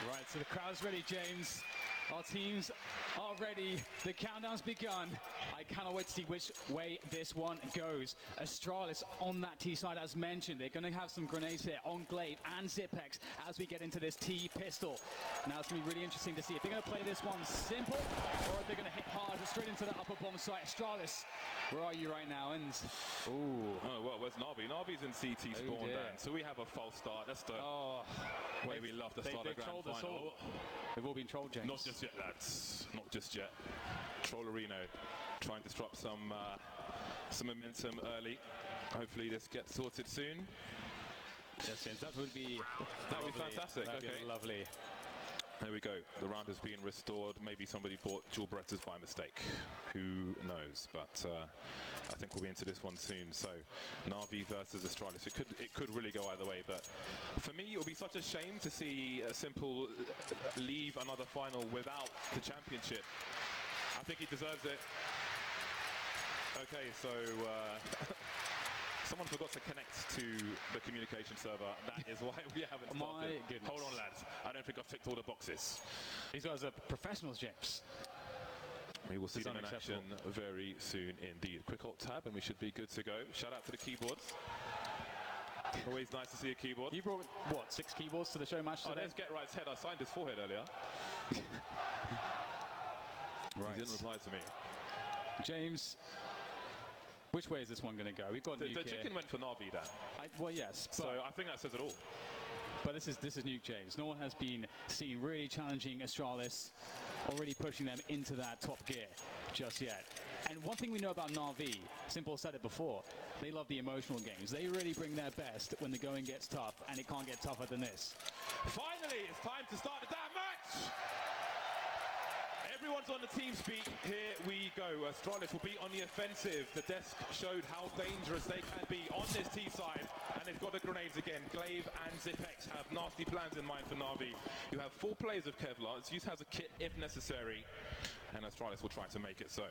Right, so the crowd's ready, James. Our teams are ready. The countdown's begun. I cannot wait to see which way this one goes. Astralis on that T side, as mentioned. They're going to have some grenades here on Glaive and Zipex as we get into this T pistol. Now it's going to be really interesting to see if they're going to play this one simple or if they're going to hit hard straight into the upper bomb site. Astralis, where are you right now? And oh well, where's Navi? Navi's in CT spawn down, so we have a false start. That's the way we love to start a grand final. They've all been trolled, James. Not just yet, lads. Not just yet. Trollerino trying to disrupt some momentum early. Hopefully this gets sorted soon. Yes, James, that would be fantastic. That'd be lovely. There we go. The round has been restored. Maybe somebody bought dual Berettas by mistake. Who knows? But I think we'll be into this one soon. So Navi versus Astralis. It could really go either way. But for me, it would be such a shame to see Simple leave another final without the championship. I think he deserves it. Okay, so someone forgot to connect to the communication server. That is why we haven't started. Hold on, lads. I don't think I've ticked all the boxes. These guys are professionals, James. We will see them in action very soon indeed. Quick alt tab and we should be good to go. Shout out to the keyboards. Always nice to see a keyboard. You brought, what, 6 keyboards to the show match today? Oh, there's Get Right's head. I signed his forehead earlier. Right. He didn't reply to me. James, which way is this one going to go? We've got the Nuke chicken went for Navi, Dan. Well, yes. So I think that says it all. But this is Nuke, James. No one has been seen really challenging Astralis, already pushing them into that top gear just yet. And one thing we know about Navi, Simple said it before, they love the emotional games. They really bring their best when the going gets tough, and it can't get tougher than this. Finally, it's time to start the damn match! Everyone's on the team speak. Here we go. Astralis will be on the offensive. The desk showed how dangerous they can be on this T side, and they've got the grenades again. Glaive and Zipex have nasty plans in mind for Navi. You have 4 players of Kevlar. It's used as a kit if necessary, and Astralis will try to make it so.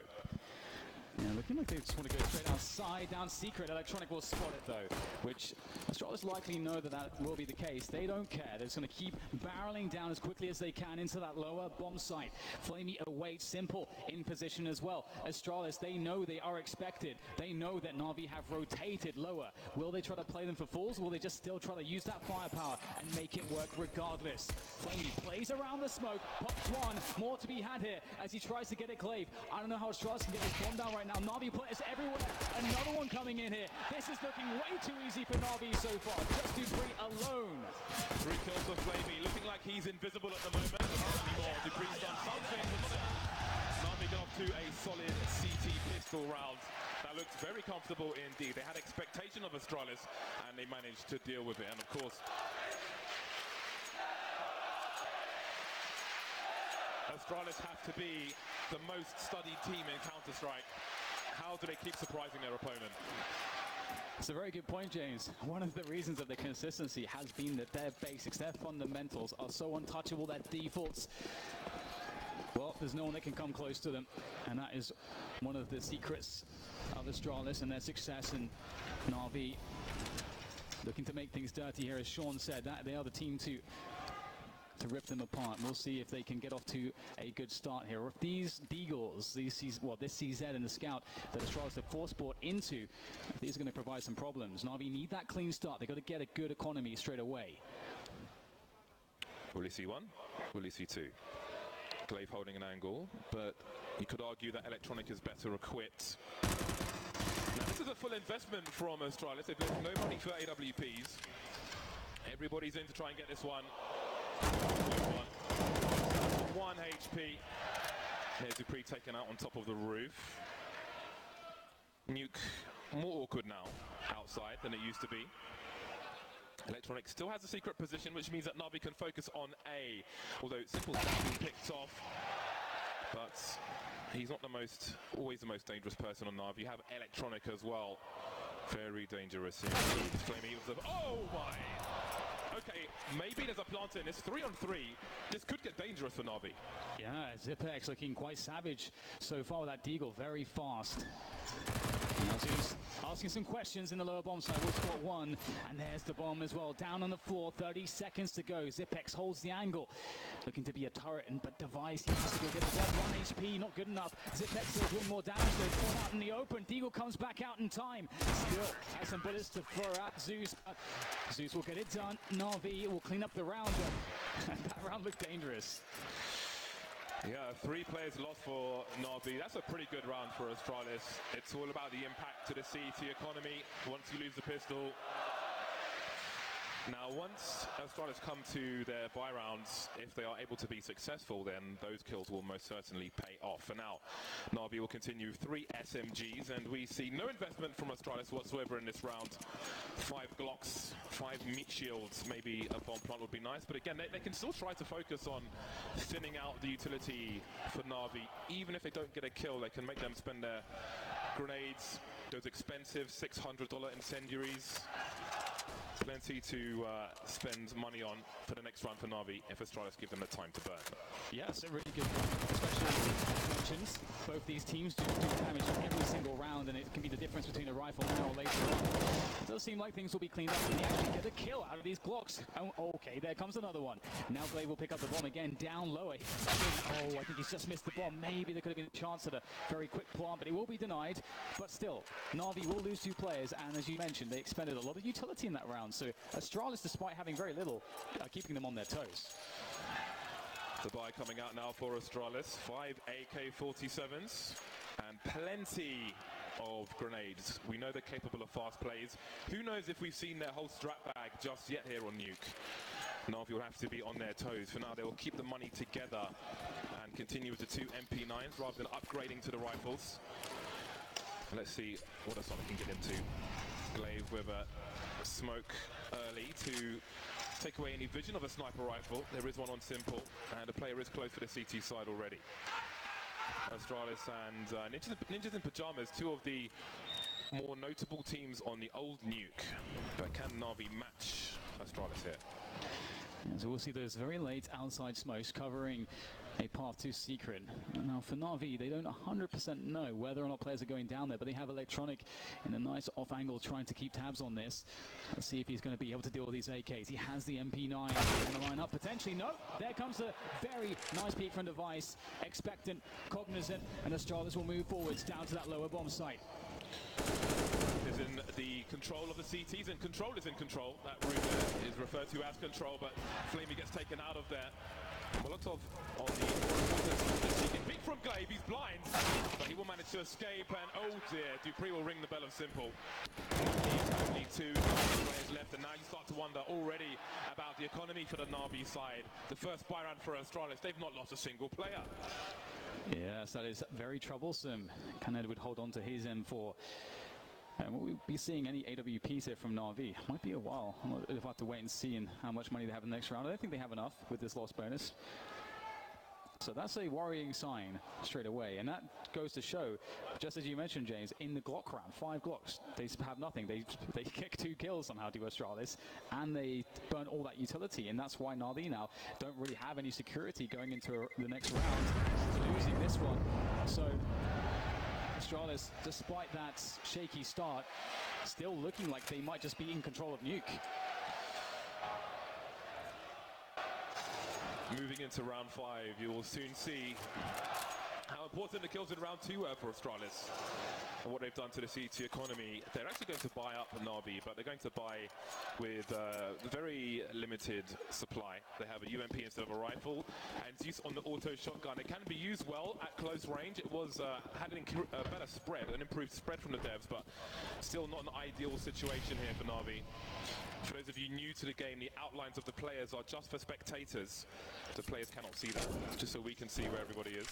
Yeah, looking like they just want to go straight outside, down secret. Electronic will spot it though, which Astralis likely know that will be the case. They don't care. They're just going to keep barreling down as quickly as they can into that lower bomb site. Flamey awaits Simple in position as well. Astralis, they know they are expected. They know that Navi have rotated lower. Will they try to play them for fools, or will they just still try to use that firepower and make it work regardless? Flamey plays around the smoke, pops one, more to be had here as he tries to get it Glaive. I don't know how Astralis can get this bomb down right now. Navi players everywhere. Another one coming in here. This is looking way too easy for Navi so far. Just Dupree alone. 3 kills for Flamey, looking like he's invisible at the moment. Dupree's done something. Navi got off to a solid CT pistol round. That looked very comfortable indeed. They had expectation of Astralis, and they managed to deal with it. And of course, Astralis have to be the most studied team in Counter-Strike. How do they keep surprising their opponent? It's a very good point, James. One of the reasons of the consistency has been that their basics, their fundamentals are so untouchable, their defaults. Well, there's no one that can come close to them. And that is one of the secrets of Astralis and their success. And Navi looking to make things dirty here, as Sean said. That they are the team to rip them apart. We'll see if they can get off to a good start here, or if these Deagles, this CZ and the Scout that Astralis have force bought into, these are going to provide some problems. Navi need that clean start. They've got to get a good economy straight away. Will he see 1? Will he see 2? Glaive holding an angle, but you could argue that Electronic is better equipped. Now this is a full investment from Astralis. They've left no money for AWPs. Everybody's in to try and get this one. 1 HP. Here's Dupree taken out on top of the roof. Nuke more awkward now outside than it used to be. Electronic still has a secret position, which means that Navi can focus on A. Although Simple's been picked off, but he's not always the most dangerous person on Navi. You have Electronic as well. Very dangerous. Oh my! Okay, maybe there's a plant in this. 3 on 3. This could get dangerous for Navi. Yeah, Zipex looking quite savage so far with that Deagle, very fast. Now Zeus asking some questions in the lower bomb side. We'll spot one, and there's the bomb as well. Down on the floor, 30 seconds to go. Zipex holds the angle, looking to be a turret, but Device he has to go get the dead. 1 HP, not good enough. Zipex is doing more damage. They're thrown out in the open. Deagle comes back out in time. Still has some bullets to throw at Zeus. Zeus will get it done. Navi will clean up the round. That round looked dangerous. Yeah, 3 players lost for Navi. That's a pretty good round for Astralis. It's all about the impact to the CT economy once you lose the pistol. Now, once Astralis come to their buy rounds, if they are able to be successful, then those kills will most certainly pay off. For now, Navi will continue 3 SMGs, and we see no investment from Astralis whatsoever in this round. 5 Glocks, 5 meat shields, maybe a bomb plant would be nice, but again, they can still try to focus on thinning out the utility for Navi. Even if they don't get a kill, they can make them spend their grenades, those expensive $600 incendiaries. Plenty to spend money on for the next round for Navi if Astralis give them the time to burn. Yeah, it's a really good round, especially as mentioned. Both these teams do damage every single round, and it can be the difference between a rifle now or later on. It does seem like things will be cleaned up, and they actually get a kill out of these Glocks. Oh, okay, there comes another one. Now Glaive will pick up the bomb again, down lower. Oh, I think he's just missed the bomb. Maybe there could have been a chance at a very quick plant, but it will be denied. But still, Navi will lose 2 players, and as you mentioned, they expended a lot of utility in that round. So Astralis, despite having very little, keeping them on their toes. The buy coming out now for Astralis. 5 AK-47s and plenty of grenades. We know they're capable of fast plays. Who knows if we've seen their whole strap bag just yet here on Nuke. Navi will have to be on their toes. For now, they will keep the money together and continue with the 2 MP9s rather than upgrading to the rifles. Let's see what else I can get into. Glaive with a smoke early to take away any vision of a sniper rifle. There is one on simple, and the player is close to the CT side already. Astralis and Ninjas in Pajamas, 2 of the more notable teams on the old Nuke. But can Navi match Astralis here? Yeah, so we'll see those very late outside smokes covering a path to secret. Now for Navi, they don't 100% know whether or not players are going down there, but they have Electronic in a nice off angle trying to keep tabs on this. Let's see if he's going to be able to deal with these AKs. He has the MP9 on the line up potentially. No, there comes a very nice peek from Device, expectant, cognizant, and Astralis will move forwards down to that lower bomb site. Is in the control of the CTs, and control is in control. That room is referred to as control, but Flamey gets taken out of there. Molotov on the seeking peek from Glaive. He's blind, but he will manage to escape, and oh dear, Dupree will ring the bell of simple. He's only 2 players left, and now you start to wonder already about the economy for the Navi side. The first buy round for Astralis, they've not lost a single player. Yes, that is very troublesome. Can Edward hold on to his M4? And will we be seeing any AWPs here from Navi? Might be a while. We'll have to wait and see how much money they have in the next round. I don't think they have enough with this loss bonus. So that's a worrying sign straight away. And that goes to show, just as you mentioned, James, in the Glock round, 5 Glocks, they have nothing. They kick 2 kills somehow to Astralis, and they burn all that utility. And that's why Navi now don't really have any security going into the next round, losing this one. So Astralis, despite that shaky start, still looking like they might just be in control of Nuke. Moving into round 5, you will soon see how important the kills in round 2 were for Astralis and what they've done to the CT economy. They're actually going to buy up Navi, but they're going to buy with very limited supply. They have a UMP instead of a rifle, and it's used on the auto shotgun. It can be used well at close range. It was had a better spread, an improved spread from the devs, but still not an ideal situation here for Navi. For those of you new to the game, the outlines of the players are just for spectators. The players cannot see that, just so we can see where everybody is.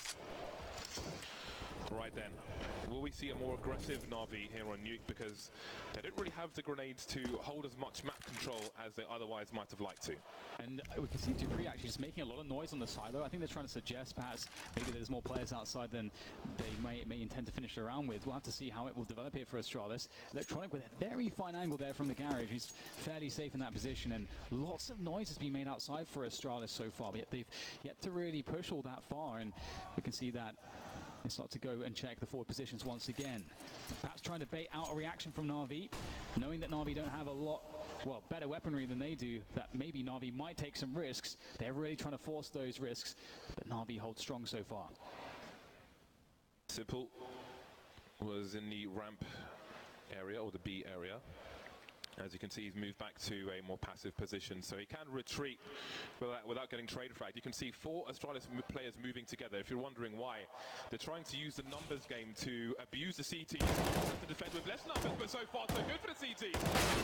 Right then, will we see a more aggressive Navi here on Nuke, because they don't really have the grenades to hold as much map control as they otherwise might have liked to. And we can see Dupree actually just making a lot of noise on the silo. I think they're trying to suggest perhaps maybe there's more players outside than they may intend to finish the round with. We'll have to see how it will develop here for Astralis. Electronic with a very fine angle there from the garage. He's fairly safe in that position, and lots of noise has been made outside for Astralis so far, but yet they've yet to really push all that far, and we can see that They start to go and check the forward positions once again. Perhaps trying to bait out a reaction from Navi, knowing that Navi don't have a lot, well, better weaponry than they do, that maybe Navi might take some risks. They're really trying to force those risks, but Navi holds strong so far. Simple was in the ramp area, or the B area. As you can see, he's moved back to a more passive position, so he can retreat without getting trade fragged. You can see 4 Astralis players moving together. If you're wondering why, they're trying to use the numbers game to abuse the CTs, to defend with less numbers, but so far so good for the CTs.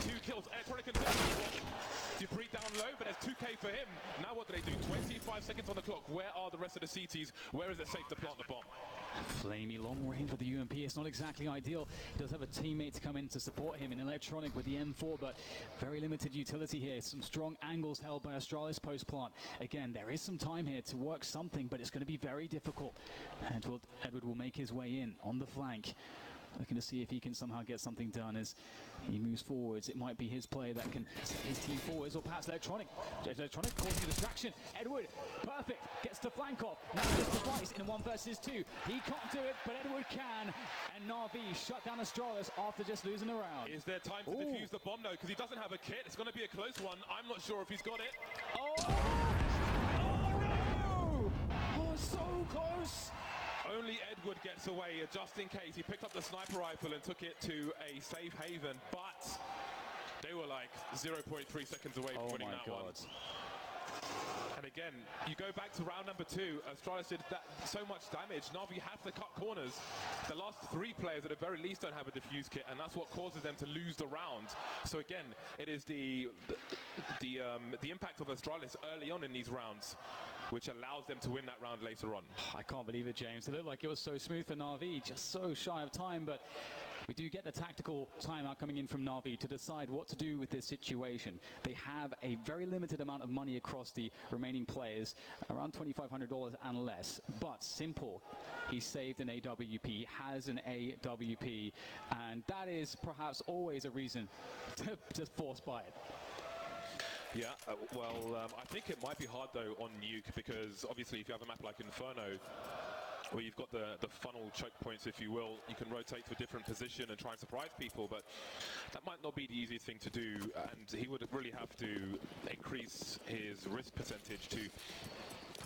2 kills, Electronic and Dupree down low, but there's 2k for him. Now what do they do? 25 seconds on the clock. Where are the rest of the CTs? Where is it safe to plant the bomb? Flamey long range with the UMP. It's not exactly ideal. He does have a teammate to come in to support him in Electronic with the M4, but very limited utility here. Some strong angles held by Astralis post plant. Again, there is some time here to work something, but it's going to be very difficult. Edward will make his way in on the flank, looking to see if he can somehow get something done as he moves forwards. It might be his player that can set his team forwards, or perhaps Electronic. Electronic causing a distraction. Edward, perfect, gets the flank off. Now it's Device in a 1 versus 2. He can't do it, but Edward can. And Navi shut down Astralis after just losing a round. Is there time to defuse the bomb though? Because he doesn't have a kit. It's going to be a close one. I'm not sure if he's got it. Oh no! Oh, so close! Only Edward gets away, just in case. He picked up the sniper rifle and took it to a safe haven, but they were like 0.3 seconds away from winning that one. And again, you go back to round number 2, Astralis did so much damage. Navi has to cut corners. The last 3 players at the very least don't have a defuse kit, and that's what causes them to lose the round. So again, it is the impact of Astralis early on in these rounds which allows them to win that round later on. I can't believe it, James. It looked like it was so smooth for Navi, just so shy of time, but we do get the tactical timeout coming in from Navi to decide what to do with this situation. They have a very limited amount of money across the remaining players, around $2,500 and less. But Simple, he saved an AWP, has an AWP, and that is perhaps always a reason to just force buy it. Yeah, I think it might be hard though on Nuke, because obviously if you have a map like Inferno, where you've got the funnel choke points, if you will, you can rotate to a different position and try and surprise people, but that might not be the easiest thing to do, and he would really have to increase his risk percentage to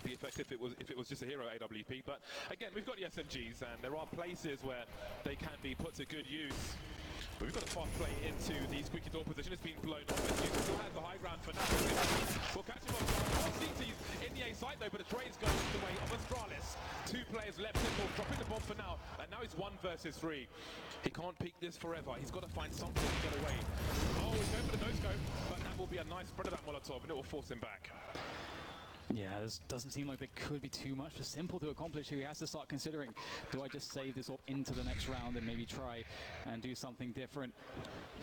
be effective if it was just a hero AWP. But again, we've got the SMGs, and there are places where they can be put to good use. But we've got a fast play into the squeaky door position. It's been blown off. Nuke still has the high ground for now. We'll catch him on CT's in the A site though, but the trade's going the way of Astralis. 2 players left, Simple dropping the bomb for now, and now it's 1 versus 3. He can't peek this forever. He's got to find something to get away. Oh, he's going for the no-scope, but that will be a nice spread of that Molotov, and it will force him back. Yeah, this doesn't seem like there could be too much for Simple to accomplish here. He has to start considering, do I just save this up into the next round and maybe try and do something different?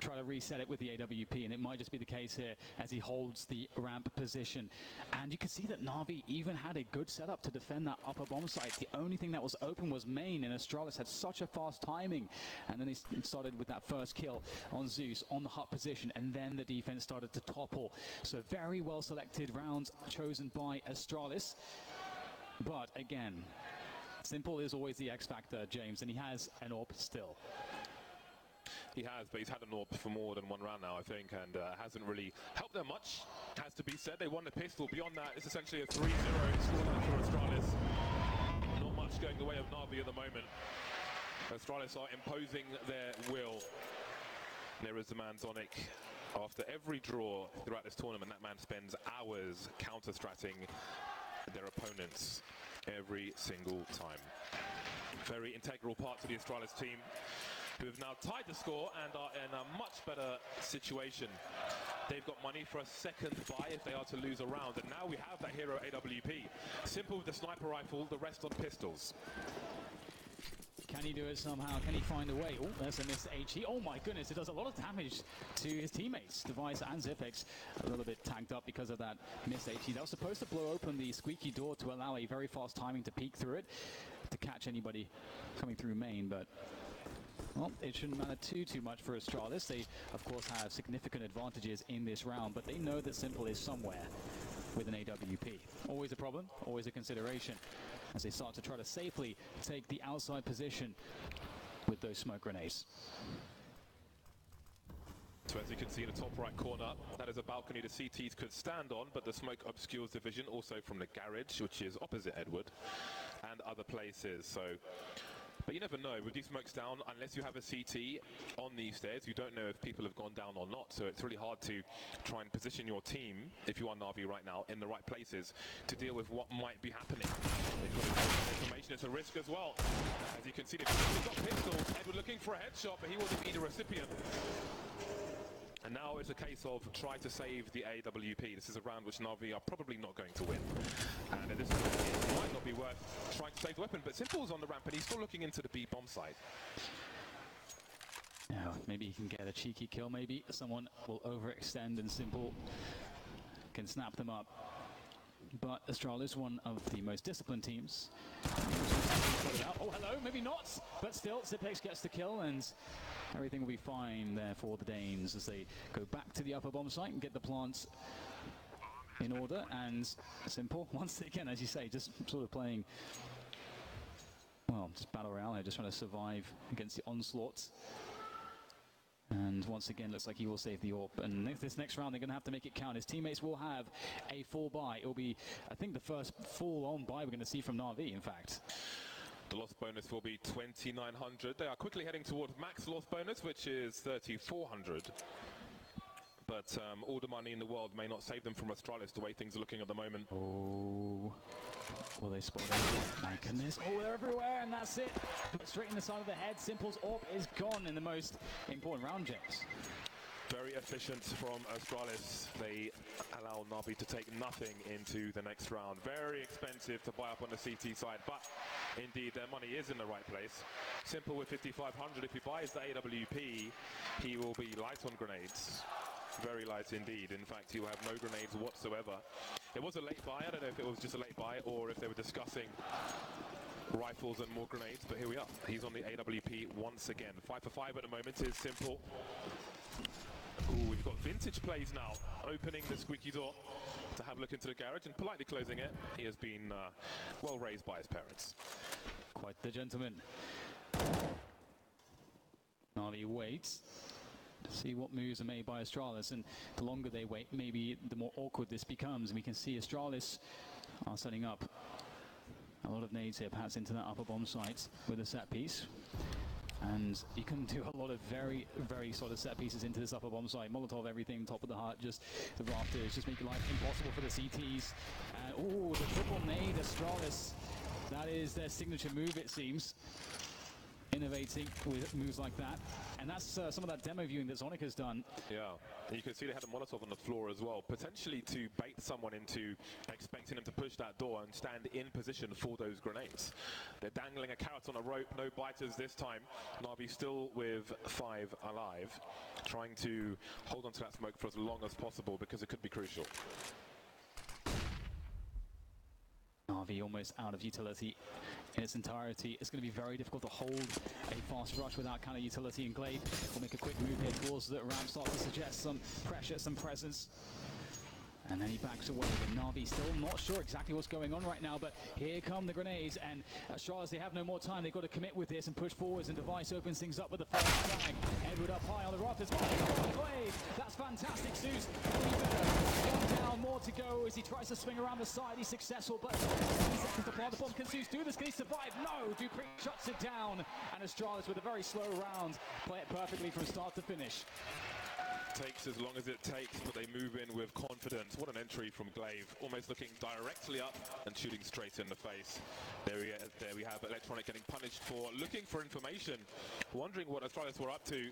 Try to reset it with the AWP, and it might just be the case here as he holds the ramp position. And you can see that Navi even had a good setup to defend that upper bomb site. The only thing that was open was main, and Astralis had such a fast timing. And then he started with that first kill on Zeus on the hut position, and then the defense started to topple. So very well selected rounds chosen by Astralis. But again, Simple is always the X factor, James, and he has an AWP still. He has, but he's had an AWP for more than 1 round now, I think, and hasn't really helped them much, has to be said. They won the pistol. Beyond that, it's essentially a 3-0 scoreline for Astralis. Not much going the way of Navi at the moment. Astralis are imposing their will. There is the man Zonic. After every draw throughout this tournament, that man spends hours counter-stratting their opponents every single time. Very integral part to the Astralis team, who have now tied the score and are in a much better situation. They've got money for a second buy if they are to lose a round, and now we have that hero AWP. Simple with the sniper rifle, the rest on pistols. Can he do it somehow? Can he find a way? Oh, there's a missed HE. Oh my goodness, it does a lot of damage to his teammates. Device and Zipex a little bit tagged up because of that missed HE. That was supposed to blow open the squeaky door to allow a very fast timing to peek through it, to catch anybody coming through main, but well, it shouldn't matter too much for Astralis. They, of course, have significant advantages in this round, but they know that Simple is somewhere with an AWP. Always a problem, always a consideration. as they start to try to safely take the outside position with those smoke grenades. So as you can see in the top right corner, that is a balcony the CTs could stand on, but the smoke obscures the vision also from the garage, which is opposite Edward, and other places. So, but you never know, with these smokes down, unless you have a CT on these stairs, you don't know if people have gone down or not. So it's really hard to try and position your team, if you are Navi right now, in the right places to deal with what might be happening. They've got information, it's a risk as well. As you can see, they've got pistols. Edward looking for a headshot, but he wasn't be the recipient. And now it's a case of try to save the AWP. This is a round which Navi are probably not going to win. And at this point, it might not be worth trying to save the weapon, but Simple's on the ramp and he's still looking into the B bomb side. Now, maybe he can get a cheeky kill, maybe. Someone will overextend and Simple can snap them up. But Astralis, one of the most disciplined teams. Oh, hello, maybe not. But still, Zipex gets the kill and everything will be fine there for the Danes as they go back to the upper bomb site and get the plants in order. And Simple, once again, as you say, just sort of playing, well, just battle royale here, just trying to survive against the onslaught. And once again, looks like he will save the AWP. And this next round, they're going to have to make it count. His teammates will have a full buy. It will be, I think, the first full-on buy we're going to see from Navi, in fact. The loss bonus will be 2,900. They are quickly heading towards max loss bonus, which is 3,400. But all the money in the world may not save them from Astralis, the way things are looking at the moment. Oh, will they spot it? My goodness. Oh, they're everywhere, and that's it. Straight in the side of the head. Simple's AWP is gone in the most important round, James. Very efficient from Astralis. They allow Navi to take nothing into the next round. Very expensive to buy up on the CT side, but indeed their money is in the right place. Simple with 5,500. If he buys the AWP, he will be light on grenades. Very light indeed. In fact, he'll have no grenades whatsoever. It was a late buy. I don't know if it was just a late buy or if they were discussing rifles and more grenades, but here we are. He's on the AWP once again. 5 for 5 at the moment is Simple. Ooh, we've got vintage plays now. Opening the squeaky door to have a look into the garage and politely closing it. He has been well raised by his parents. Quite the gentleman. Navi waits to see what moves are made by Astralis, and the longer they wait, maybe the more awkward this becomes. And we can see Astralis are setting up a lot of nades here, perhaps into that upper bomb site with a set piece. And you can do a lot of very, very solid set pieces into this upper bomb site. Molotov, everything, top of the heart, just the rafters, just making life impossible for the CTs. Oh, the triple nade, Astralis. That is their signature move, it seems. Innovating with moves like that. And that's some of that demo viewing that Zonic has done. Yeah, and you can see they had a Molotov on the floor as well, potentially to bait someone into expecting them to push that door and stand in position for those grenades. They're dangling a carrot on a rope, no biters this time. Navi still with 5 alive, trying to hold on to that smoke for as long as possible because it could be crucial. Navi almost out of utility in its entirety. It's going to be very difficult to hold a fast rush without kind of utility, and Glaive will make a quick move here towards the ramp, start to suggest some pressure, some presence. And then he backs away, but Navi still not sure exactly what's going on right now, but here come the grenades, and Astralis, they have no more time. They've got to commit with this and push forwards, and Device opens things up with the first flag. Edward up high on the rafters. Oh, Glaive! That's fantastic, Zeus. One down, more to go as he tries to swing around the side. He's successful, but 10 seconds to plant the bomb. Can Zeus do this? Can he survive? No! Dupree shuts it down, and Astralis with a very slow round. Play it perfectly from start to finish. Takes as long as it takes, but they move in with confidence. What an entry from Glaive, almost looking directly up and shooting straight in the face. There we have Electronic getting punished for looking for information, wondering what Astralis were up to.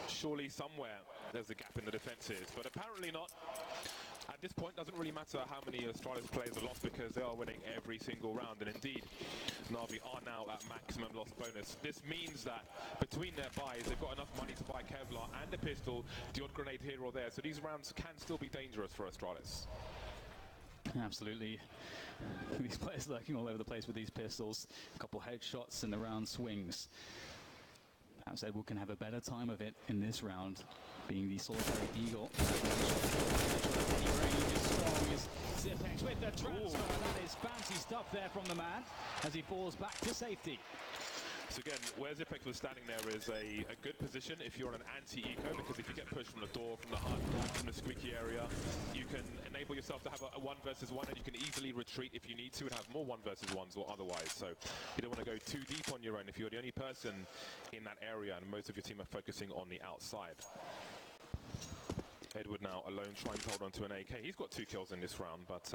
Surely somewhere there's a gap in the defenses, but apparently not. At this point, doesn't really matter how many Astralis players are lost because they are winning every single round, and indeed, Navi are now at maximum loss bonus. This means that between their buys, they've got enough money to buy Kevlar and a pistol, the odd grenade here or there, so these rounds can still be dangerous for Astralis. Absolutely. These players lurking all over the place with these pistols, a couple headshots and the round swings. Perhaps Edward can have a better time of it in this round, being the solitary eagle. Zipex with the transfer, that is fancy stuff. stuff there from the man as he falls back to safety. So again, where Zipex was standing there is a good position if you're on an anti-eco, because if you get pushed from the door, from the hut, from the squeaky area, you can enable yourself to have a 1 versus 1, and you can easily retreat if you need to and have more 1 versus 1s or otherwise. So you don't want to go too deep on your own if you're the only person in that area and most of your team are focusing on the outside. Edward now alone trying to hold on to an AK. He's got 2 kills in this round, but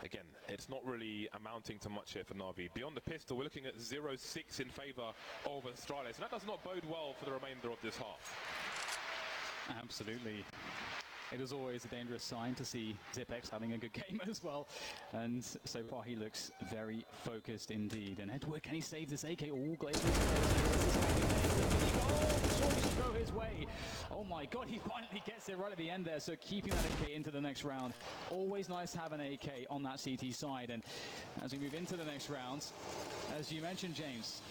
again, it's not really amounting to much here for Navi. Beyond the pistol, we're looking at 0-6 in favour of Astralis, and that does not bode well for the remainder of this half. Absolutely. It is always a dangerous sign to see Zipex having a good game as well. And so far he looks very focused indeed. And Edward, can he save this AK? All Glazers. Should go his way. Oh my god, he finally gets it right at the end there. So keeping that AK into the next round. Always nice to have an AK on that CT side. And as we move into the next rounds, as you mentioned, James,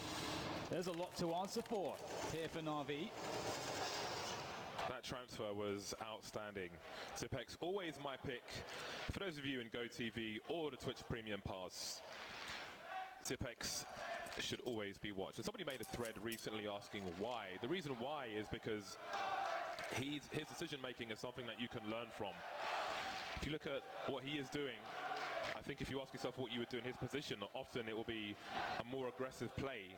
there's a lot to answer for here for Navi. That transfer was outstanding. Zipex, always my pick. For those of you in GoTV or the Twitch Premium Pass, Zipex should always be watched. And somebody made a thread recently asking why. The reason why is because his decision making is something that you can learn from. If you look at what he is doing, I think if you ask yourself what you would do in his position, often it will be a more aggressive play.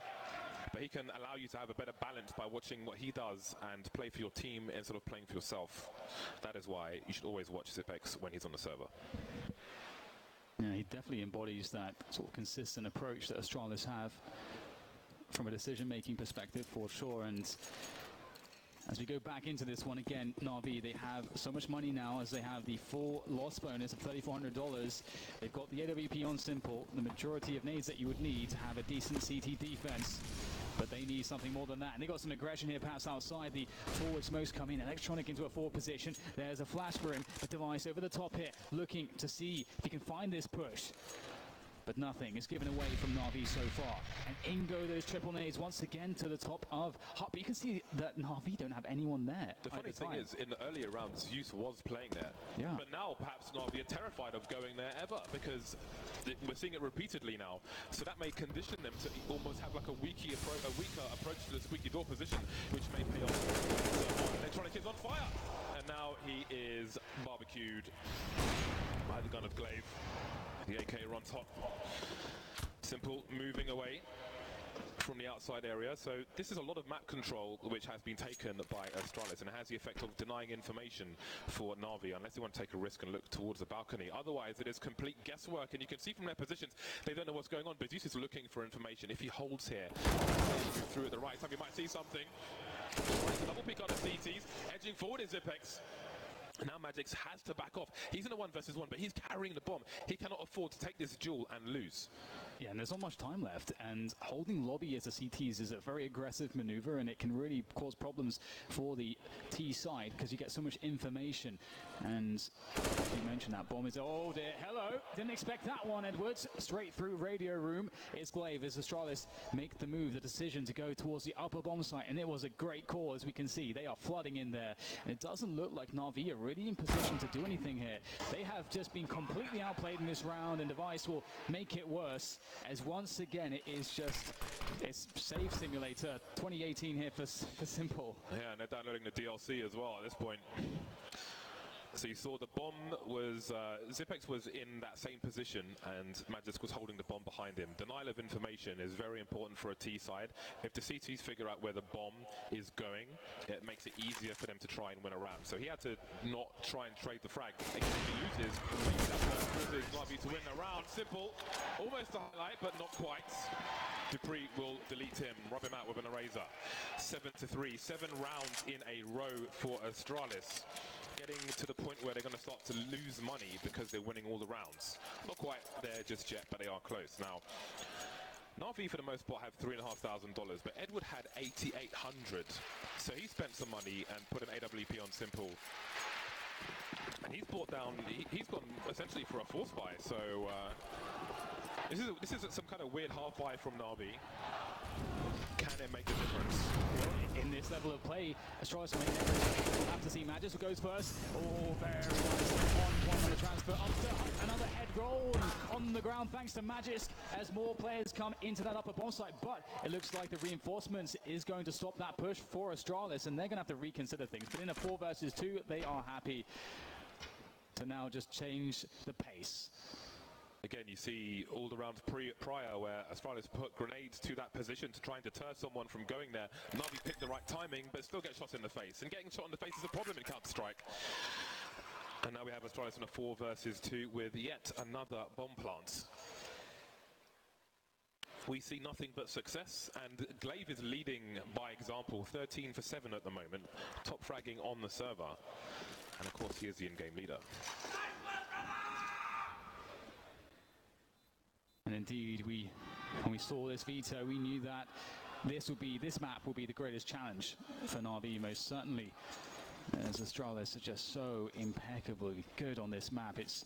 But he can allow you to have a better balance by watching what he does and play for your team instead of playing for yourself. That is why you should always watch Zipex when he's on the server. Yeah, he definitely embodies that sort of consistent approach that Astralis have from a decision-making perspective for sure. And as we go back into this one again, Navi, they have so much money now as they have the full loss bonus of $3,400. They've got the AWP on simple, the majority of nades that you would need to have a decent CT defense. But they need something more than that. And they got some aggression here, perhaps outside. The forward smokes come in. Electronic into a forward position. There's a flash for him. The device over the top here, looking to see if he can find this push. But nothing is given away from Navi so far. And in go those triple nades once again to the top of Hut. But you can see that Navi don't have anyone there. The funny thing is, in the earlier rounds, Zeus was playing there. Yeah. But now perhaps Navi are terrified of going there ever, because we're seeing it repeatedly now. So that may condition them to almost have like a weaker approach to the squeaky door position, which may pay off. So Electronic is on fire. And now he is barbecued by the gun of Glaive. The AK runs hot. Simple moving away from the outside area. So this is a lot of map control which has been taken by Astralis, and it has the effect of denying information for Navi unless they want to take a risk and look towards the balcony. Otherwise it is complete guesswork, and you can see from their positions they don't know what's going on. But Zeus is looking for information. If he holds here, through at the right time, he might see something. Double pick on the CTs, edging forward is Zipex. Now Magix has to back off. He's in a 1 versus 1, but he's carrying the bomb. He cannot afford to take this duel and lose. Yeah, and there's not much time left, and holding lobby as a CTs is a very aggressive maneuver, and it can really cause problems for the T side because you get so much information. And you mentioned that bomb is, oh dear, hello, didn't expect that one, Edwards. Straight through radio room. It's Glaive as Astralis make the move, the decision to go towards the upper bomb site, and it was a great call. As we can see, they are flooding in there, and it doesn't look like Navi are really in position to do anything here. They have just been completely outplayed in this round, and Device will make it worse, as once again it is just, it's Save Simulator 2018 here for Simple. Yeah, and they're downloading the DLC as well at this point. So you saw the bomb was, Zipex was in that same position and Magisk was holding the bomb behind him. Denial of information is very important for a T side. If the CTs figure out where the bomb is going, it makes it easier for them to try and win a round. So he had to not try and trade the frag. If he loses, that Navi to win the round. Simple, almost a highlight, but not quite. Dupree will delete him, rub him out with an eraser. 7-3, 7 rounds in a row for Astralis. Getting to the point where they're going to start to lose money because they're winning all the rounds. Not quite there just yet, but they are close. Now, Navi for the most part have $3,500, but Edward had 8,800. So he spent some money and put an AWP on Simple. And he's brought down, he's gone essentially for a force buy. So this is some kind of weird half buy from Navi. Can it make a difference? In this level of play, Astralis may never have to see Magis who goes first. Oh, very nice. On the transfer. Up to another head roll on the ground. down thanks to Magisk as more players come into that upper bomb site. But it looks like the reinforcements is going to stop that push for Astralis, and they're going to have to reconsider things. But in a 4 versus 2, they are happy to now just change the pace. Again, you see all the rounds prior where Astralis put grenades to that position to try and deter someone from going there. Navi picked the right timing, but still get shot in the face. And getting shot in the face is a problem in Counter-Strike. And now we have Astralis in a 4 versus 2 with yet another bomb plant. We see nothing but success, and Glaive is leading by example, 13 for 7 at the moment, top fragging on the server. And of course, he is the in-game leader. And indeed, when we saw this veto, we knew that this map will be the greatest challenge for Navi, most certainly. As Astralis are just so impeccably good on this map, it's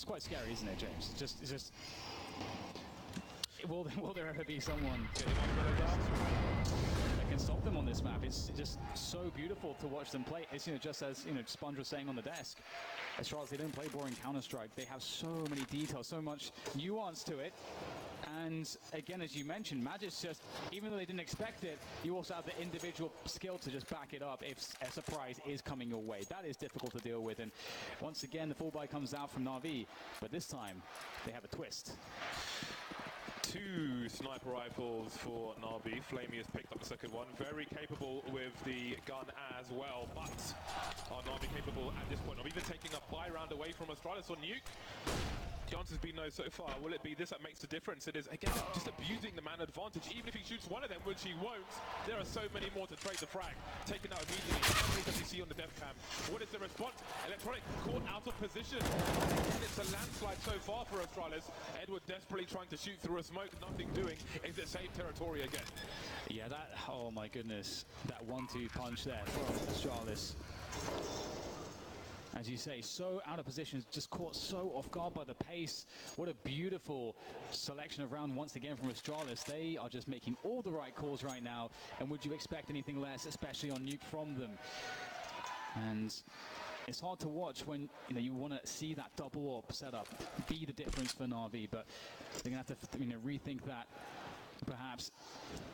quite scary, isn't it, James? It's just will there ever be someone that can stop them on this map? It's just so beautiful to watch them play. It's, just as Sponge was saying on the desk, Astralis, they don't play boring Counter-Strike. They have so many details, so much nuance to it. And again, as you mentioned, Magic's just, even though they didn't expect it, you also have the individual skill to just back it up if a surprise is coming your way. That is difficult to deal with. And once again, the full buy comes out from Navi, but this time they have a twist. 2 sniper rifles for Navi. Flamey has picked up the second one. Very capable with the gun as well. But are Navi capable at this point of even taking a buy round away from Astralis on Nuke? The answer's been no so far. Will it be this that makes the difference? It is, again, just abusing the man advantage. Even if he shoots one of them, which he won't, there are so many more to trade the frag. Taken out immediately. How many does he see on the death cam? What is the response? Electronic caught out of position. And it's a landslide so far for Astralis. Edward desperately trying to shoot through a smoke, nothing doing. Is it safe territory again? Yeah, oh my goodness, that 1-2 punch there for Astralis. As you say, so out of position, just caught so off guard by the pace. What a beautiful selection of round once again from Astralis. They are just making all the right calls right now. And would you expect anything less, especially on Nuke from them? And it's hard to watch when you want to see that double AWP setup be the difference for Navi, but they're going to have to rethink that. Perhaps.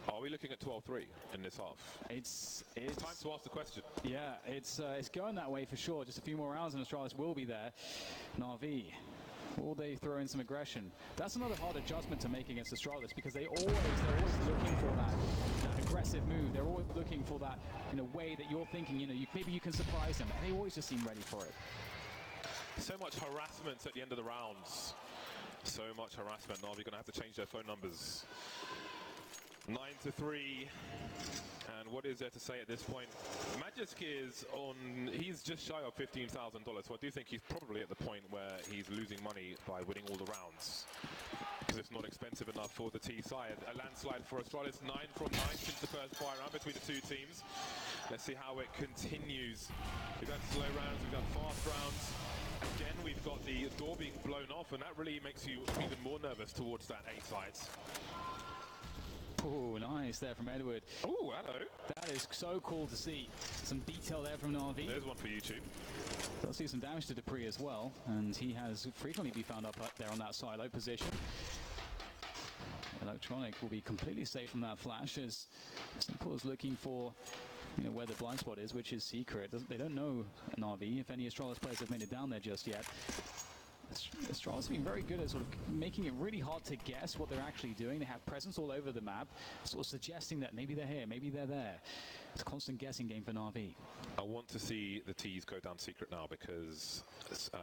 Are we looking at 12-3 in this half? It's time to ask the question. Yeah, it's going that way for sure. Just a few more rounds and Astralis will be there. Navi, will they throw in some aggression? That's another hard adjustment to make against Astralis, because they're always looking for that aggressive move. They're always looking for that way that you're thinking, maybe you can surprise them. And they always just seem ready for it. So much harassment at the end of the rounds. So much harassment. Navi going to have to change their phone numbers. 9-3. And what is there to say at this point? Magisk is he's just shy of $15,000, so I do think he's probably at the point where he's losing money by winning all the rounds, because it's not expensive enough for the T side. A landslide for Astralis, 9 from 9 since the first fire round between the 2 teams. Let's see how it continues. We've had slow rounds, we've had fast rounds. Again, we've got the door being blown off, and that really makes you even more nervous towards that A side. Oh, nice there from Edward. Oh, hello. That is so cool to see. Some detail there from Navi. There's one for YouTube. They'll see some damage to Dupree as well, and he has frequently been found up there on that silo position. Electronic will be completely safe from that flash, as Simple is looking for where the blind spot is, which is secret. They don't know Navi, if any Astralis players have made it down there just yet. Astralis has been very good at sort of making it really hard to guess what they're actually doing. They have presence all over the map, sort of suggesting that maybe they're here, maybe they're there. It's a constant guessing game for Navi. I want to see the T's go down secret now, because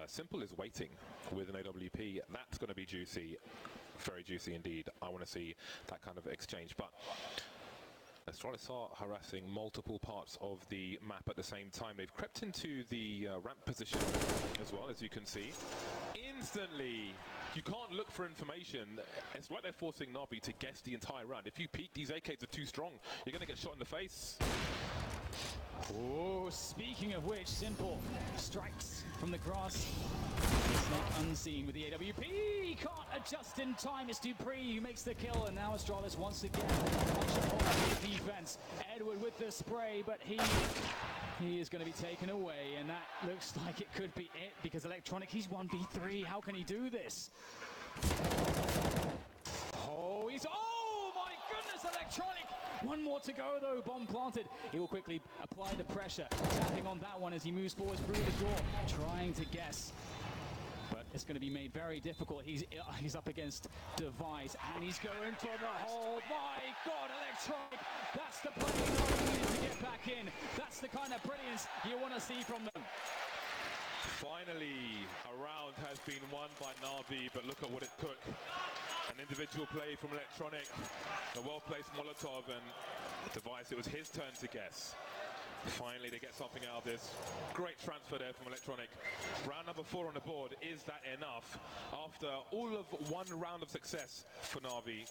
Simple is waiting with an AWP. That's going to be juicy, very juicy indeed. I want to see that kind of exchange. But Astralis are harassing multiple parts of the map at the same time. They've crept into the ramp position as well, as you can see. Instantly, you can't look for information. It's like they're forcing Navi to guess the entire round. If you peek, these AKs are too strong. You're going to get shot in the face. Oh, speaking of which, Simple strikes from the grass. Snake unseen with the AWP. He can't adjust in time. It's Dupree who makes the kill, and now Astralis once again punch the defense. Edward with the spray, but he is going to be taken away, and that looks like it could be it because Electronic, he's 1v3. How can he do this? Oh, my goodness, Electronic! One more to go though, bomb planted. He will quickly apply the pressure, tapping on that one as he moves forward through the door, trying to guess. But it's going to be made very difficult. He's up against Device, and he's going for the hold. My God, Electronic! That's the play he needed to get back in. That's the kind of brilliance you want to see from them. Finally, a round has been won by Navi, but look at what it took. An individual play from Electronic, a well-placed Molotov, and Device, it was his turn to guess. Finally, they get something out of this. Great transfer there from Electronic. Round number 4 on the board. Is that enough? After all of one round of success for Navi,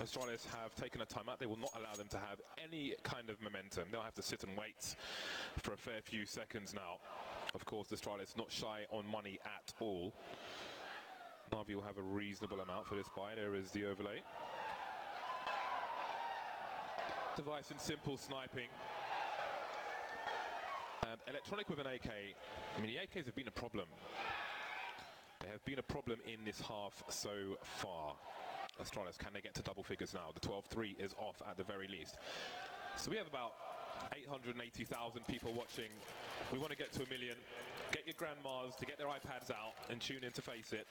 Astralis have taken a timeout. They will not allow them to have any kind of momentum. They'll have to sit and wait for a fair few seconds now. Of course, Astralis not shy on money at all. Navi will have a reasonable amount for this buy. There is the overlay. Device and Simple sniping. And Electronic with an AK. I mean, the AKs have been a problem. They have been a problem in this half so far. Astralis, can they get to double figures now? The 12-3 is off at the very least. So we have about 880,000 people watching. We want to get to 1 million. Get your grandmas to get their iPads out and tune in to Faceit.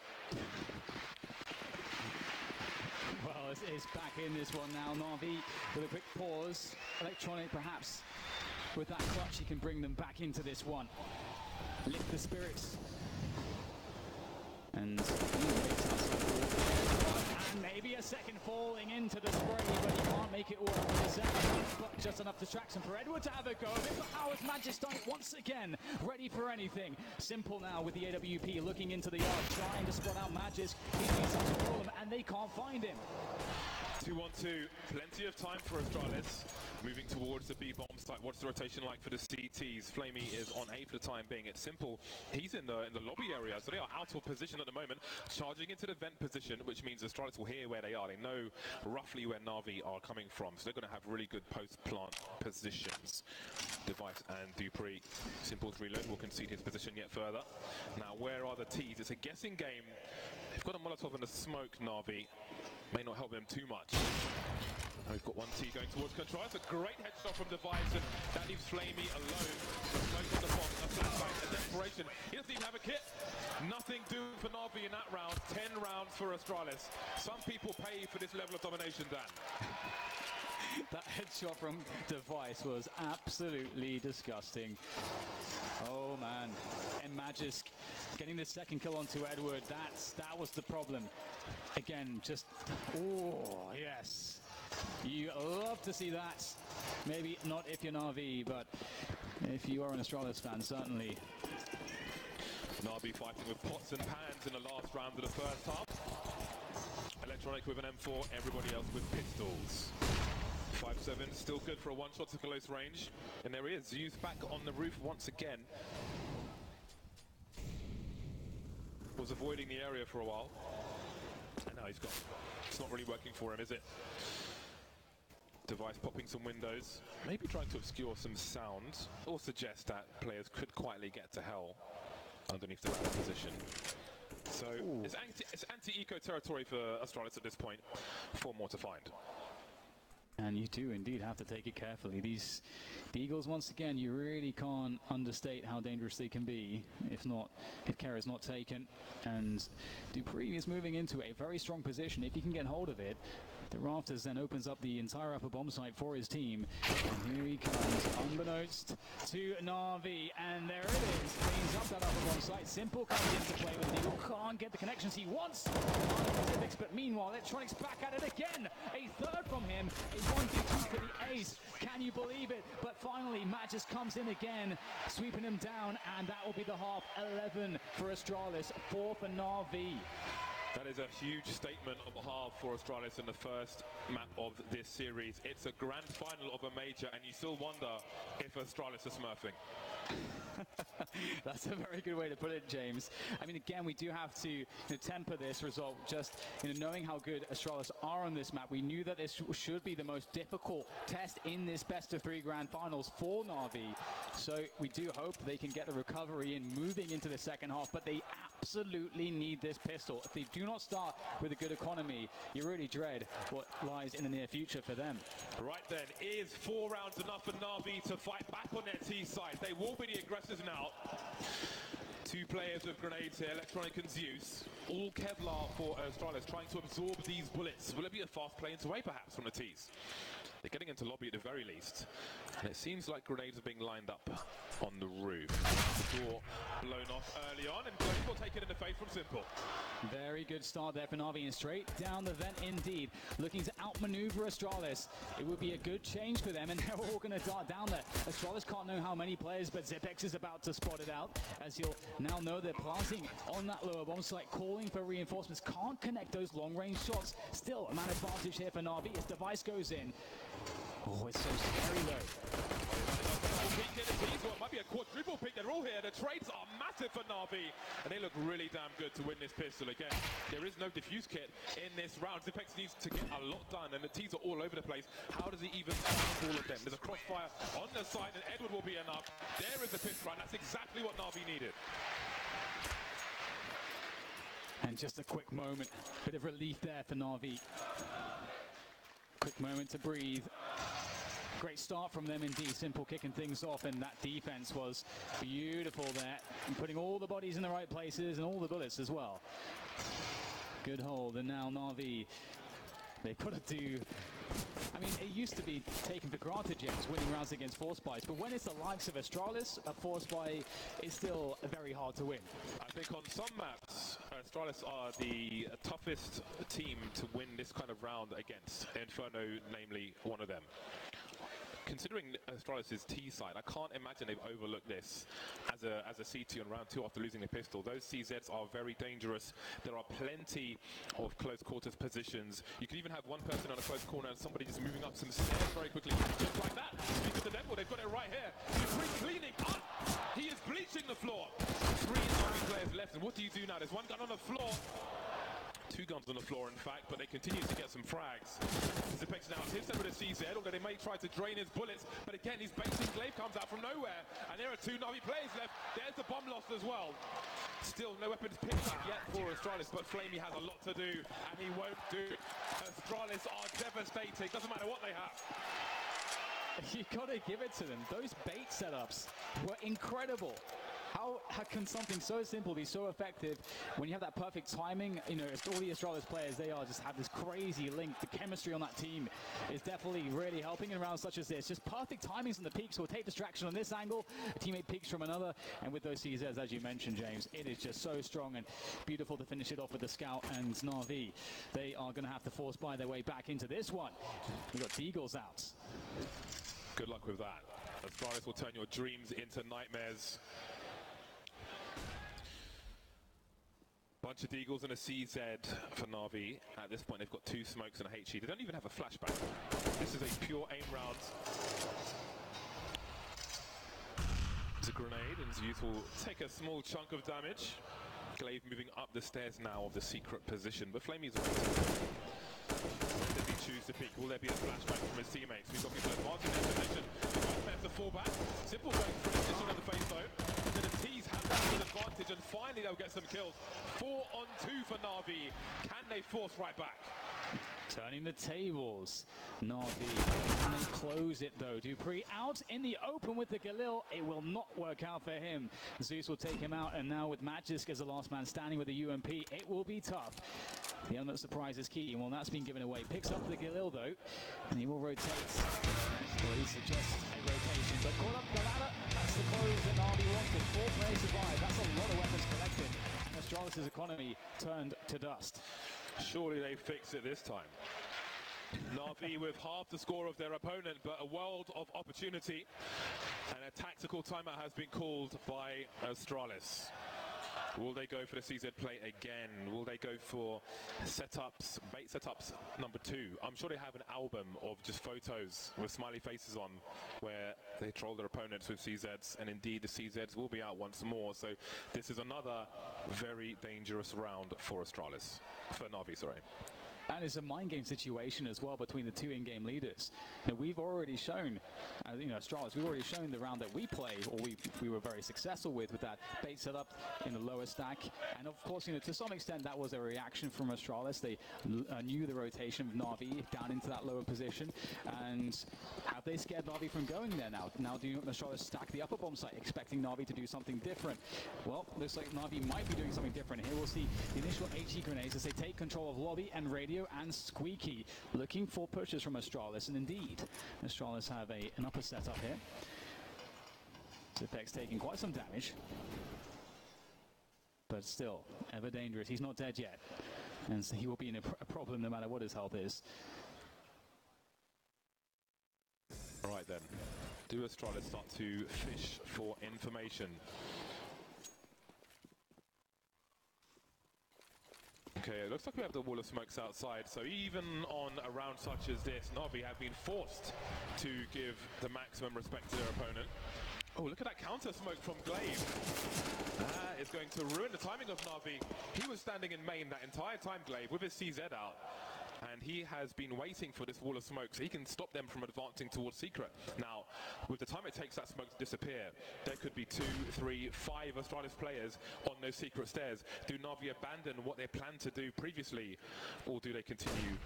Well, it's back in this one now. Navi with a quick pause. Electronic perhaps with that clutch, he can bring them back into this one. Lift the spirits. And maybe a second falling into the spray, but he can't make it all up in a second. But just enough distraction for Edward to have a go. But how has Magis done it once again? Ready for anything. Simple now with the AWP looking into the yard, trying to spot out Magis. He's been such a problem, and they can't find him. 2-1-2, plenty of time for Astralis. Moving towards the B bomb site. What's the rotation like for the CTs? Flamey is on A for the time being. It's Simple. He's in the lobby area, so they are out of position at the moment. Charging into the vent position, which means Astralis will hear where they are. They know roughly where Navi are coming from, so they're going to have really good post-plant positions. Device and Dupree. Simple's reload will concede his position yet further. Now, where are the Ts? It's a guessing game. They've got a Molotov in the smoke, Navi. May not help them too much. We've got one T going towards control. It's a great headshot from Device, and that leaves Flamey alone. Smoke on the box, a flashbang, a desperation. He doesn't even have a kit. Nothing doing for Navi in that round. 10 rounds for Astralis. Some people pay for this level of domination, Dan. That headshot from Device was absolutely disgusting. Oh man, and Magisk getting the second kill onto Edward. That was the problem. Again, just oh yes, you love to see that. Maybe not if you're Navi, but if you are an Astralis fan, certainly. Navi fighting with pots and pans in the last round of the first half. Electronic with an M4, everybody else with pistols. 5-7, still good for a one-shot to close range. And there he is, Youth back on the roof once again. Was avoiding the area for a while. And now he's gone. It's not really working for him, is it? Device popping some windows. Maybe trying to obscure some sound. Or suggest that players could quietly get to hell underneath the ladder position. So it's anti-eco territory for Astralis at this point. 4 more to find. And you do indeed have to take it carefully. These Eagles, once again, you really can't understate how dangerous they can be if care is not taken. And Dupree is moving into a very strong position. If he can get hold of it, the rafters then opens up the entire upper bomb site for his team. And here he comes, unbeknownst to Navi. And there it is, cleans up that upper bomb site. Simple comes into play with an Eagle, can't get the connections he wants on the Pacifics, but meanwhile, Electronic's back at it again. A third from him, a 1v2 for the ace. Can you believe it? But finally, Magis comes in again, sweeping him down, and that will be the half. 11 for Astralis, 4 for Navi. That is a huge statement on behalf for Astralis in the first map of this series. It's a grand final of a major, and you still wonder if Astralis are smurfing. That's a very good way to put it, James. I mean, again, we do have to temper this result. Just knowing how good Astralis are on this map, we knew that this should be the most difficult test in this best-of-3 grand finals for Navi. So we do hope they can get the recovery in moving into the second half, but they absolutely need this pistol. If they do not start with a good economy, you really dread what lies in the near future for them. Right then, is 4 rounds enough for Navi to fight back on their T side? They will be the aggressors now. 2 players with grenades here, Electronic and Zeus. All Kevlar for Astralis, trying to absorb these bullets. Will it be a fast play into A perhaps from the T's? They're getting into lobby at the very least. And it seems like grenades are being lined up on the roof. The door blown off early on, and Glade will take it in the face from Simple. Very good start there for Navi, and straight down the vent indeed. Looking to outmaneuver Astralis. It would be a good change for them, and they're all going to dart down there. Astralis can't know how many players, but Zipex is about to spot it out, as he'll now know they're planting on that lower bomb site, calling for reinforcements. Can't connect those long-range shots. Still a man advantage here for Navi. His device goes in. Oh, it's so scary though. Well, it might be a quadruple pick. They're all here. The trades are massive for Navi, and they look really damn good to win this pistol. Again, there is no diffuse kit in this round. Zipex needs to get a lot done, and the T's are all over the place. How does he even find all of them? There's a crossfire on the side, and Edward will be enough. There is the pistol round. That's exactly what Navi needed. And just a quick moment, bit of relief there for Navi. Quick moment to breathe. Great start from them indeed. Simple kicking things off, and that defense was beautiful there. And putting all the bodies in the right places and all the bullets as well. Good hold, and now Navi, they've got to do... I mean, it used to be taken for granted, James, winning rounds against Force Spies, but when it's the likes of Astralis, a Force Spy is still very hard to win. I think on some maps, Astralis are the toughest team to win this kind of round against. Inferno, namely, one of them. Considering Astralis' T side, I can't imagine they've overlooked this as a CT on round 2 after losing the pistol. Those CZs are very dangerous. There are plenty of close quarters positions. You can even have one person on a close corner and somebody just moving up some stairs very quickly, just like that. Speak of the devil, they've got it right here. He's cleaning up. He is bleaching the floor. 3 Navi players left, and what do you do now? There's 1 gun on the floor. 2 guns on the floor, in fact, but they continue to get some frags. Zipex now hits them with a CZ, although they may try to drain his bullets, but again, his baiting glaive comes out from nowhere, and there are 2 Navi players left. There's the bomb lost as well. Still, no weapons picked up yet for Astralis, but Flamey has a lot to do, and he won't do. Astralis are devastating. Doesn't matter what they have. You've got to give it to them. Those bait setups were incredible. How can something so simple be so effective when you have that perfect timing? You know, all the Astralis players, they are just have this crazy link. The chemistry on that team is definitely really helping in rounds such as this. Just perfect timings on the peaks will take distraction on this angle. A teammate peaks from another. And with those CZs, as you mentioned, James, it is just so strong and beautiful to finish it off with the Scout and Navi. They are going to have to force by their way back into this one. We've got Deagles out. Good luck with that. Astralis will turn your dreams into nightmares. Bunch of Deagles and a CZ for Navi. At this point, they've got 2 smokes and a HE. They don't even have a flashback. This is a pure aim round. It's a grenade, and Zeus will take a small chunk of damage. Glaive moving up the stairs now of the secret position, but Flamey's away. Where does he choose to peek? Will there be a flashback from his teammates? We've got people advancing in their position. The guy players to fall back. Simple going for an addition on the face though. Then the T's have that advantage, and finally they'll get some kills. 4 on 2 for Navi. Can they force right back? Turning the tables. Navi, can they close it though? Dupree out in the open with the Galil. It will not work out for him. Zeus will take him out, and now with Magisk as the last man standing with the UMP, it will be tough. The element of surprise is key. Well, that's been given away. Picks up the Galil though, and he will rotate. Well, he suggests a rotation, but caught up the ladder. That's the close that Navi wanted. 4 players survive. That's a lot of weapons collected. And Astralis' economy turned to dust. Surely they fix it this time. Navi with half the score of their opponent, but a world of opportunity. And a tactical timeout has been called by Astralis. Will they go for the CZ play again? Will they go for setups, bait setups number 2? I'm sure they have an album of just photos with smiley faces on where they troll their opponents with CZs, and indeed the CZs will be out once more. So this is another very dangerous round for Astralis, for Navi, sorry. And it's a mind game situation as well between the two in-game leaders. Now, we've already shown, Astralis, we've already shown the round that we play, or we were very successful with that bait setup in the lower stack. And of course, to some extent, that was a reaction from Astralis. They knew the rotation of Navi down into that lower position. And have they scared Navi from going there now? Now, do Astralis stack the upper bomb site, expecting Navi to do something different? Well, looks like Navi might be doing something different. Here we'll see the initial HE grenades as they take control of lobby and radio and Squeaky, looking for pushes from Astralis, and indeed, Astralis have an upper setup here. Zipex taking quite some damage, but still, ever dangerous. He's not dead yet, and so he will be in a problem no matter what his health is. All right then, do Astralis start to fish for information? Okay, it looks like we have the wall of smokes outside, so even on a round such as this, Navi have been forced to give the maximum respect to their opponent. Oh, look at that counter smoke from Glaive. That is going to ruin the timing of Navi. He was standing in main that entire time, Glaive, with his CZ out. And he has been waiting for this wall of smoke so he can stop them from advancing towards Secret. Now, with the time it takes that smoke to disappear, there could be 2, 3, 5 Astralis players on those secret stairs. Do Navi abandon what they planned to do previously, or do they continue?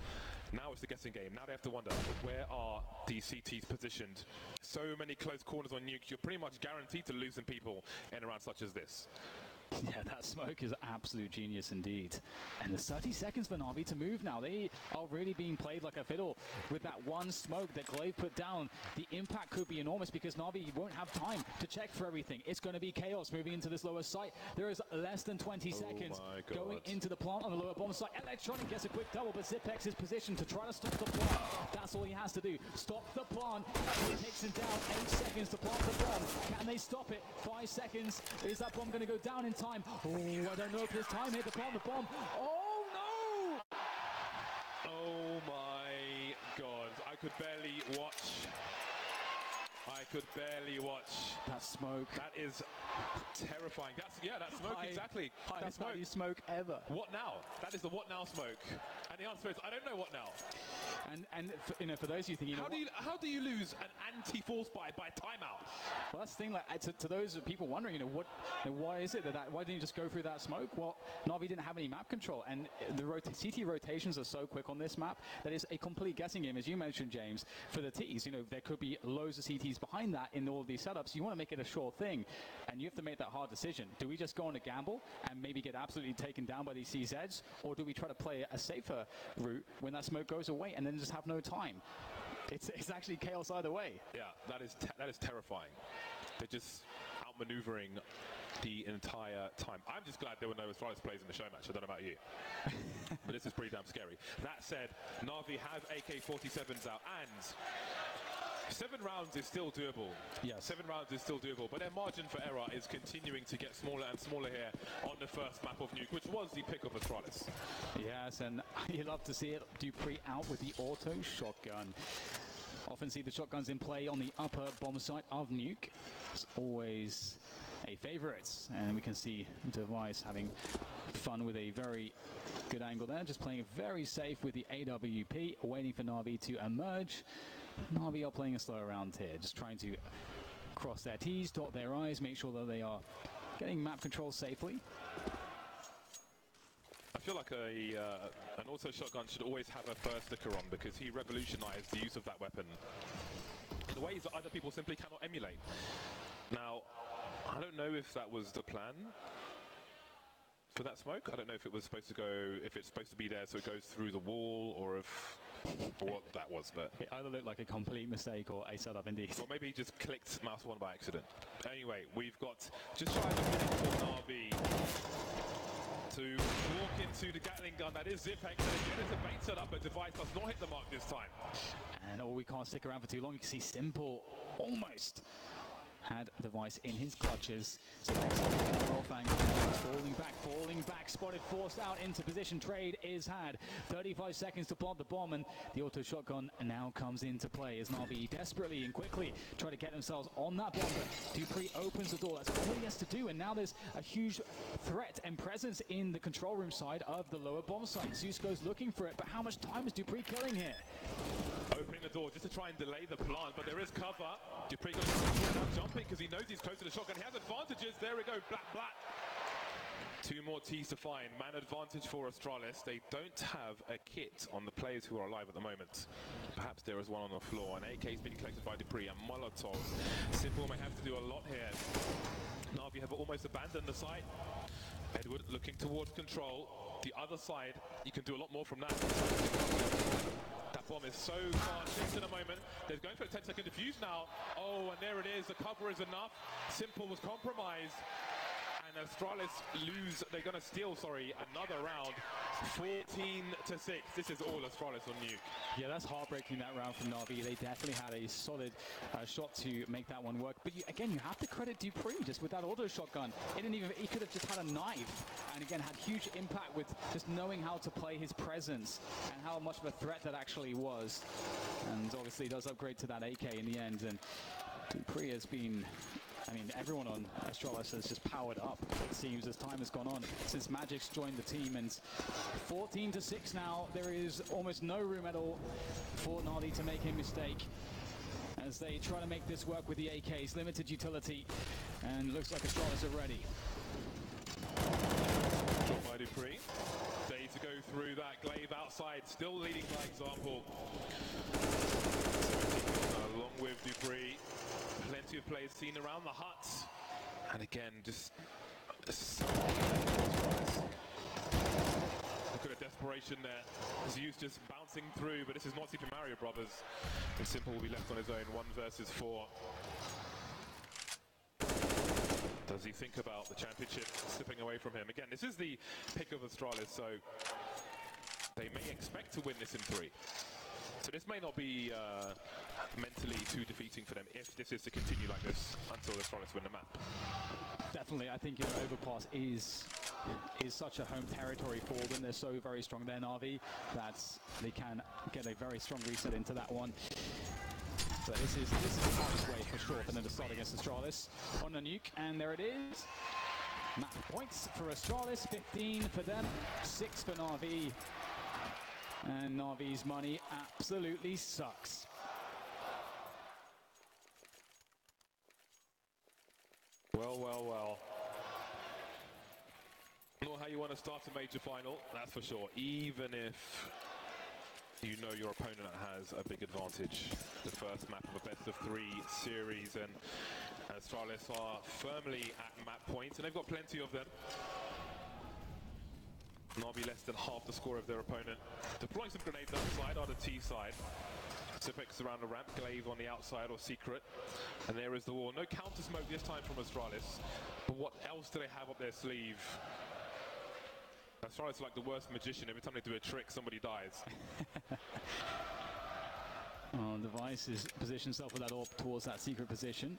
Now it's the guessing game. Now they have to wonder, where are these CTs positioned? So many close corners on Nuke, you're pretty much guaranteed to lose some people in a round such as this. Yeah, that smoke is absolute genius indeed. And there's 30 seconds for Navi to move now. They are really being played like a fiddle with that one smoke that Glaive put down. The impact could be enormous because Navi won't have time to check for everything. It's going to be chaos moving into this lower site. There is less than 20 seconds going into the plant on the lower bomb site. Electronic gets a quick double, but Zipex is positioned to try to stop the plant. That's all he has to do. Stop the plant. He takes him down. 8 seconds to plant the bomb. Can they stop it? 5 seconds. Is that bomb going to go down in time? Oh, I don't know if there's time here to plant the bomb. Oh, no! Oh, my God. I could barely watch. That smoke. That is terrifying. That smoke, exactly. Highest value smoke ever. What now? That is the what now smoke. And the answer is, I don't know what now. And for those of you thinking, how do you lose an anti-force buy by timeout? Well, that's the thing. Like to those people wondering, why is it why didn't you just go through that smoke? Well, Navi didn't have any map control, and the CT rotations are so quick on this map that it's a complete guessing game, as you mentioned, James. For the Ts, there could be loads of CTs behind that in all of these setups. You want to make it a sure thing, and you have to make that hard decision. Do we just go on a gamble and maybe get absolutely taken down by these CZs, or do we try to play a safer route when that smoke goes away and then just have no time? It's actually chaos either way. Yeah, that is terrifying. They're just outmaneuvering the entire time. I'm just glad there were no Astralis plays in the show match. I don't know about you. But this is pretty damn scary. That said, Navi have AK-47s out, and 7 rounds is still doable. Yes. 7 rounds is still doable, but their margin for error is continuing to get smaller and smaller here on the first map of Nuke, which was the pick of Astralis. Yes, and you love to see it. Dupree out with the auto shotgun. Often see the shotguns in play on the upper bomb site of Nuke. It's always a favorite, and we can see Device having fun with a very good angle there, just playing it very safe with the AWP, waiting for Navi to emerge. Navi are playing a slower round here, just trying to cross their T's, dot their I's, make sure that they are getting map control safely. I feel like an auto shotgun should always have a first sticker on, because he revolutionized the use of that weapon in ways that other people simply cannot emulate. Now, I don't know if that was the plan for that smoke. I don't know if it was supposed to go, if it's supposed to be there so it goes through the wall, or what that was, but it either looked like a complete mistake or a setup indeed. Or maybe he just clicked mouse 1 by accident. Anyway, we've got just shy of a minute for Navi to walk into the Gatling gun. That is Zipex, and again it's a bait setup, but Device does not hit the mark this time. And we can't stick around for too long. You can see Simple almost had Device in his clutches. So next for spotted, forced out into position. Trade is had. 35 seconds to plant the bomb, and the auto shotgun now comes into play as Navi desperately and quickly try to get themselves on that bomb. But dupreeh opens the door. That's all he has to do, and now there's a huge threat and presence in the control room side of the lower bomb site. Csgo's looking for it, but how much time is dupreeh killing here? Opening the door just to try and delay the plant, but there is cover. dupreeh goes jumping because he knows he's close to the shotgun. He has advantages. There we go. Black. Two more T's to find. Man advantage for Astralis. They don't have a kit on the players who are alive at the moment. Perhaps there is one on the floor. An AK is being collected by dupreeh and Molotov. Simple may have to do a lot here. Navi have almost abandoned the site. Edward looking towards control. The other side, you can do a lot more from that. That bomb is so far shift in a moment. They're going for a 10-second defuse now. Oh, and there it is. The cover is enough. Simple was compromised. And Astralis lose, they're going to steal, another round. 14-6. This is all Astralis on Nuke. Yeah, that's heartbreaking, that round from Navi. They definitely had a solid shot to make that one work. But again, you have to credit dupreeh just with that auto shotgun. He could have just had a knife. And again, had huge impact with just knowing how to play his presence and how much of a threat that actually was. And obviously does upgrade to that AK in the end. And dupreeh has been... everyone on Astralis has just powered up, it seems, as time has gone on since Magic's joined the team. And 14-6 now. There is almost no room at all for Navi to make a mistake as they try to make this work with the AKs. Limited utility, and looks like Astralis are ready. Shot by dupreeh. Day to go through that. Glaive outside, still leading by example. Along with dupreeh. Plenty of players seen around the huts. And again, just... Look at the desperation there. Zeus just bouncing through, but this is not Super Mario Brothers. And Simple will be left on his own, 1 versus 4. Does he think about the championship slipping away from him? Again, this is the pick of Astralis, so they may expect to win this in 3. So this may not be mentally too defeating for them if this is to continue like this until Astralis win the map. Definitely, I think Overpass is such a home territory for them. They're so very strong there, Navi, that they can get a very strong reset into that one. But this is the hardest way for sure for them to start against Astralis on the Nuke, and there it is. Map points for Astralis, 15 for them, 6 for Navi. And Navi's money absolutely sucks. Well. Not how you want to start a major final, that's for sure. Even if you know your opponent has a big advantage. The first map of a best-of-3 series, and Astralis are firmly at map points, and they've got plenty of them. Navi less than half the score of their opponent. Deploying some grenades outside on the T side. Sipex around the ramp, Glaive on the outside or secret. And there is the wall. No counter smoke this time from Astralis. But what else do they have up their sleeve? Astralis is like the worst magician. Every time they do a trick, somebody dies. Device is positioned himself with that AWP towards that secret position.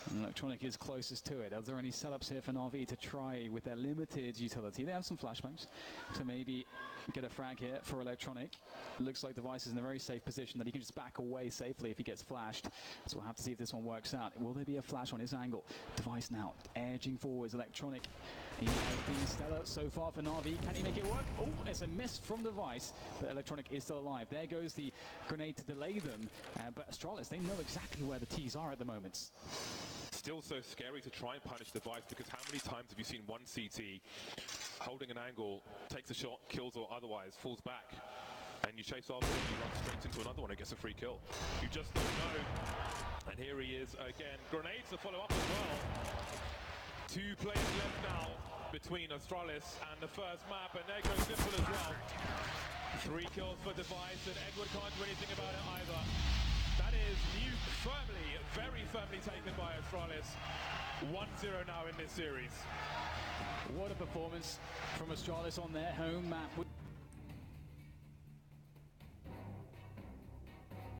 And Electronic is closest to it. Are there any setups here for Navi to try with their limited utility? They have some flashbangs to maybe get a frag here for Electronic. It looks like Device is in a very safe position that he can just back away safely if he gets flashed. So we'll have to see if this one works out. Will there be a flash on his angle? Device now edging forwards. Electronic, he has been stellar so far for Navi. Can he make it work? Oh, it's a miss from Device, but Electronic is still alive. There goes the grenade to delay them. But Astralis, they know exactly where the T's are at the moment. Still so scary to try and punish Device, because how many times have you seen one CT holding an angle, takes a shot, kills or otherwise, falls back, and you chase after him, you run straight into another one and gets a free kill. You just don't know. And here he is again. Grenades to follow up as well. 2 players left now between Astralis and the first map, and there goes Simple as well. 3 kills for Device, and Edward can't do anything about it either. That is Nuke firmly, very firmly taken by Astralis. 1-0 now in this series. What a performance from Astralis on their home map.